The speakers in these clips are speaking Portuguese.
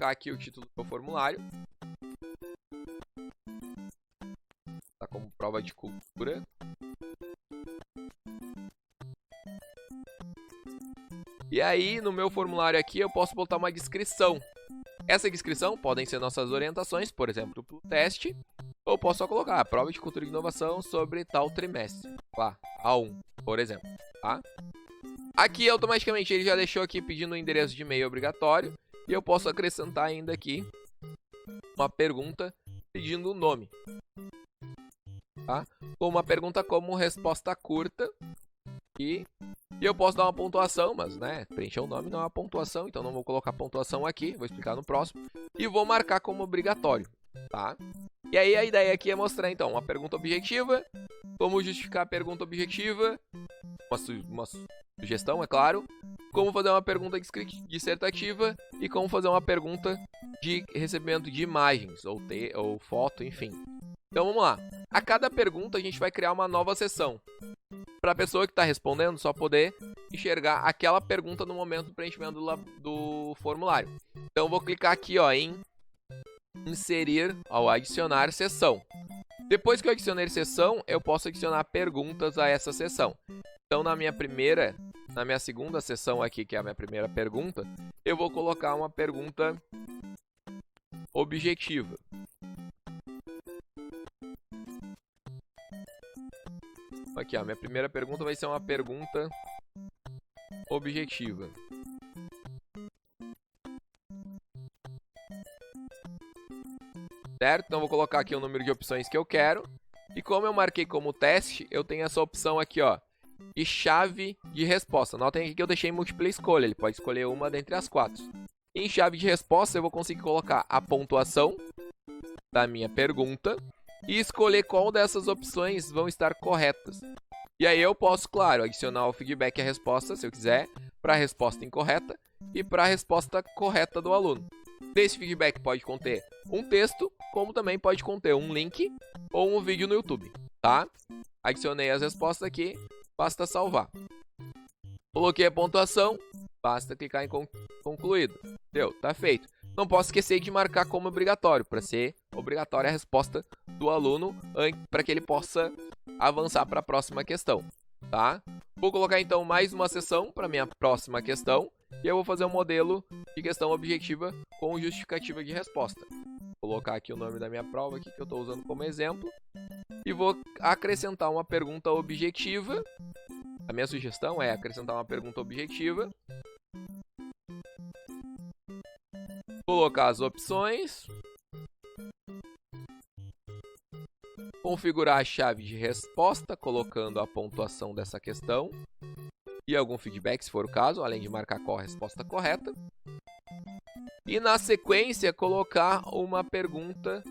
colocar aqui o título do meu formulário. Tá como prova de cultura. E aí, no meu formulário aqui, eu posso botar uma descrição. Essa descrição podem ser nossas orientações, por exemplo, para o teste. Ou posso só colocar a prova de cultura e inovação sobre tal trimestre. Lá, A1, por exemplo. Tá? Aqui, automaticamente, ele já deixou aqui pedindo o endereço de e-mail obrigatório. E eu posso acrescentar ainda aqui uma pergunta pedindo o nome. Tá? Com uma pergunta como resposta curta. E eu posso dar uma pontuação, mas, né, preencher o nome não é uma pontuação, então não vou colocar pontuação aqui, vou explicar no próximo. E vou marcar como obrigatório, tá? E aí a ideia aqui é mostrar, então, uma pergunta objetiva, como justificar a pergunta objetiva, uma sugestão, é claro, como fazer uma pergunta dissertativa e como fazer uma pergunta de recebimento de imagens, ou foto, enfim. Então, vamos lá. A cada pergunta, a gente vai criar uma nova seção. Para a pessoa que está respondendo só poder enxergar aquela pergunta no momento do preenchimento do formulário. Então, eu vou clicar aqui ó, em inserir ao adicionar seção. Depois que eu adicionei seção, eu posso adicionar perguntas a essa seção. Então, na minha segunda seção aqui, que é a minha primeira pergunta, eu vou colocar uma pergunta objetiva. Aqui, ó, minha primeira pergunta vai ser uma pergunta objetiva. Certo? Então, vou colocar aqui o número de opções que eu quero. E como eu marquei como teste, eu tenho essa opção aqui, ó, de chave de resposta. Notem aqui que eu deixei múltipla escolha, ele pode escolher uma dentre as 4. Em chave de resposta, eu vou conseguir colocar a pontuação da minha pergunta e escolher qual dessas opções vão estar corretas. E aí eu posso, claro, adicionar o feedback à resposta, se eu quiser, para a resposta incorreta e para a resposta correta do aluno. Esse feedback pode conter um texto, como também pode conter um link ou um vídeo no YouTube, tá? Adicionei as respostas aqui, basta salvar. Coloquei a pontuação, basta clicar em concluído. Deu, tá feito. Não posso esquecer de marcar como obrigatório, para ser obrigatória a resposta do aluno, para que ele possa avançar para a próxima questão, tá? Vou colocar então mais uma seção para minha próxima questão, e eu vou fazer um modelo de questão objetiva com justificativa de resposta. Vou colocar aqui o nome da minha prova aqui, que eu estou usando como exemplo, e vou acrescentar uma pergunta objetiva. A minha sugestão é acrescentar uma pergunta objetiva. Colocar as opções. Configurar a chave de resposta, colocando a pontuação dessa questão. E algum feedback, se for o caso, além de marcar qual a resposta correta. E na sequência, colocar uma pergunta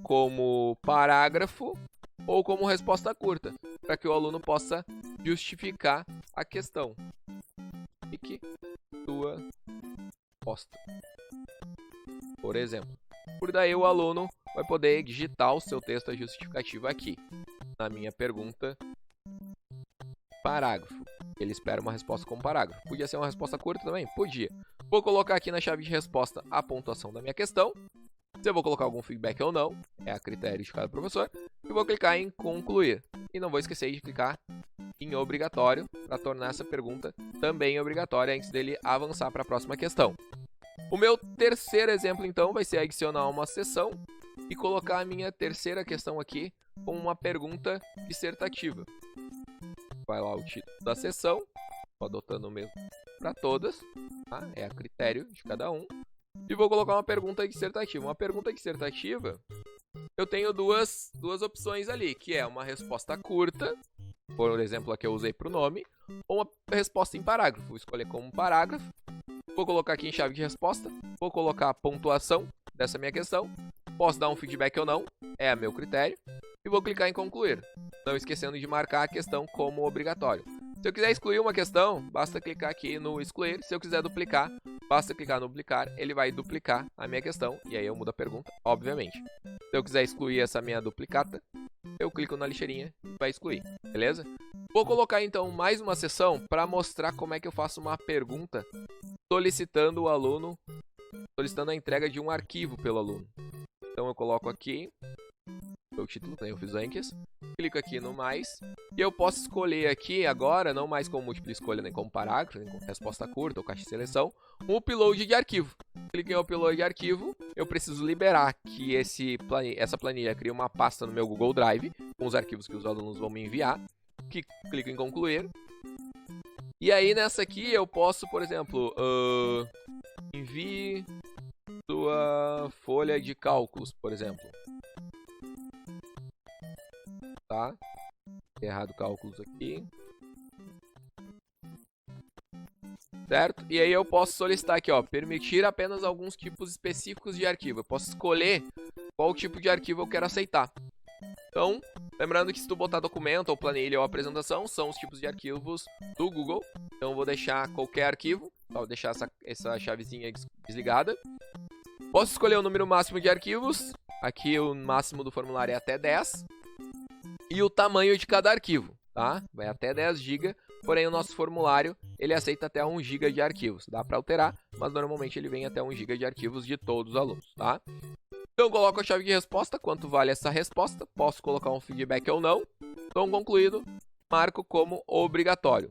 como parágrafo ou como resposta curta, para que o aluno possa justificar a questão. Fique sua resposta. Por exemplo. Por daí o aluno vai poder digitar o seu texto justificativo aqui, na minha pergunta parágrafo. Ele espera uma resposta com parágrafo. Podia ser uma resposta curta também? Podia. Vou colocar aqui na chave de resposta a pontuação da minha questão. Se eu vou colocar algum feedback ou não, é a critério de cada professor. E vou clicar em concluir. E não vou esquecer de clicar em obrigatório para tornar essa pergunta também obrigatória antes dele avançar para a próxima questão. O meu terceiro exemplo, então, vai ser adicionar uma seção e colocar a minha terceira questão aqui como uma pergunta dissertativa. Vai lá o título da seção, adotando o mesmo para todas, tá? É a critério de cada um. E vou colocar uma pergunta dissertativa. Uma pergunta dissertativa, eu tenho duas opções ali, que é uma resposta curta, por exemplo, a que eu usei para o nome, ou uma resposta em parágrafo. Vou escolher como um parágrafo. Vou colocar aqui em chave de resposta, vou colocar a pontuação dessa minha questão, posso dar um feedback ou não, é a meu critério, e vou clicar em concluir, não esquecendo de marcar a questão como obrigatório. Se eu quiser excluir uma questão, basta clicar aqui no excluir, se eu quiser duplicar, basta clicar no duplicar, ele vai duplicar a minha questão, e aí eu mudo a pergunta, obviamente. Se eu quiser excluir essa minha duplicata, eu clico na lixeirinha e vai excluir, beleza? Vou colocar então mais uma seção para mostrar como é que eu faço uma pergunta solicitando o aluno, solicitando a entrega de um arquivo pelo aluno. Então eu coloco aqui o título, eu fiz antes, clico aqui no mais, e eu posso escolher aqui agora, não mais como múltipla escolha, nem como parágrafo, nem como resposta curta ou caixa de seleção, um upload de arquivo. Clico em upload de arquivo, eu preciso liberar que essa planilha crie uma pasta no meu Google Drive, com os arquivos que os alunos vão me enviar, clico em concluir. E aí nessa aqui eu posso, por exemplo, envie sua folha de cálculos, por exemplo. Tá? Errado cálculos aqui. Certo? E aí eu posso solicitar aqui, ó, permitir apenas alguns tipos específicos de arquivo. Eu posso escolher qual tipo de arquivo eu quero aceitar. Então, lembrando que se tu botar documento, ou planilha, ou apresentação, são os tipos de arquivos do Google. Então eu vou deixar qualquer arquivo, vou deixar essa chavezinha desligada. Posso escolher o número máximo de arquivos. Aqui o máximo do formulário é até 10. E o tamanho de cada arquivo, tá? Vai até 10 GB, porém o nosso formulário, ele aceita até 1 GB de arquivos. Dá para alterar, mas normalmente ele vem até 1 GB de arquivos de todos os alunos, tá? Então eu coloco a chave de resposta, quanto vale essa resposta, posso colocar um feedback ou não. Então concluído, marco como obrigatório.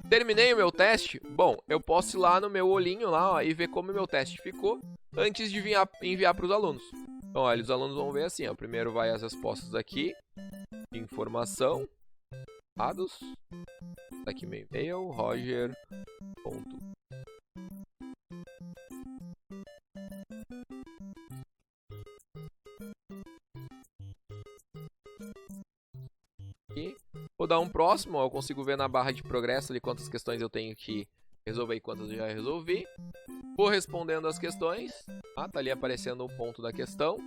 Terminei o meu teste? Bom, eu posso ir lá no meu olhinho lá, ó, e ver como o meu teste ficou antes de enviar para os alunos. Então, olha, os alunos vão ver assim, ó, primeiro vai as respostas aqui, informação, dados, tá aqui meu e-mail, roger. Vou dar um próximo, ó, eu consigo ver na barra de progresso ali quantas questões eu tenho que resolver e quantas eu já resolvi. Vou respondendo as questões, tá ali aparecendo o ponto da questão.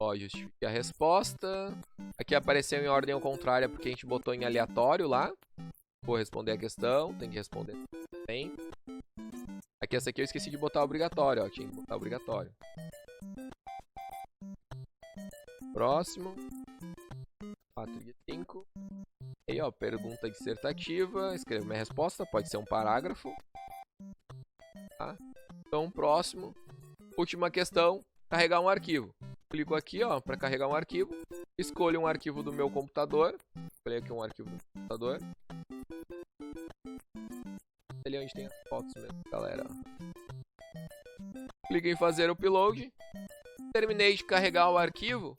Ó, justifique a resposta. Aqui apareceu em ordem ao contrário porque a gente botou em aleatório lá. Vou responder a questão, tem que responder também. Aqui essa aqui eu esqueci de botar obrigatório, ó, tinha que botar obrigatório. Próximo. 4 de 5. Aí, ó, pergunta dissertativa. Escrevo minha resposta, pode ser um parágrafo. Tá? Então, próximo. Última questão, carregar um arquivo. Clico aqui, ó, para carregar um arquivo. Escolho um arquivo do meu computador. Escolhi aqui um arquivo do computador. Ali onde tem as fotos mesmo, galera. Clico em fazer o upload. Terminei de carregar o arquivo.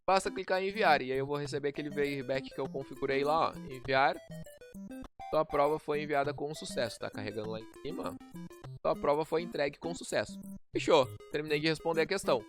Basta clicar em enviar. E aí eu vou receber aquele feedback que eu configurei lá, ó. Enviar. Sua prova foi enviada com sucesso. Tá carregando lá em cima. Sua prova foi entregue com sucesso. Fechou. Terminei de responder a questão.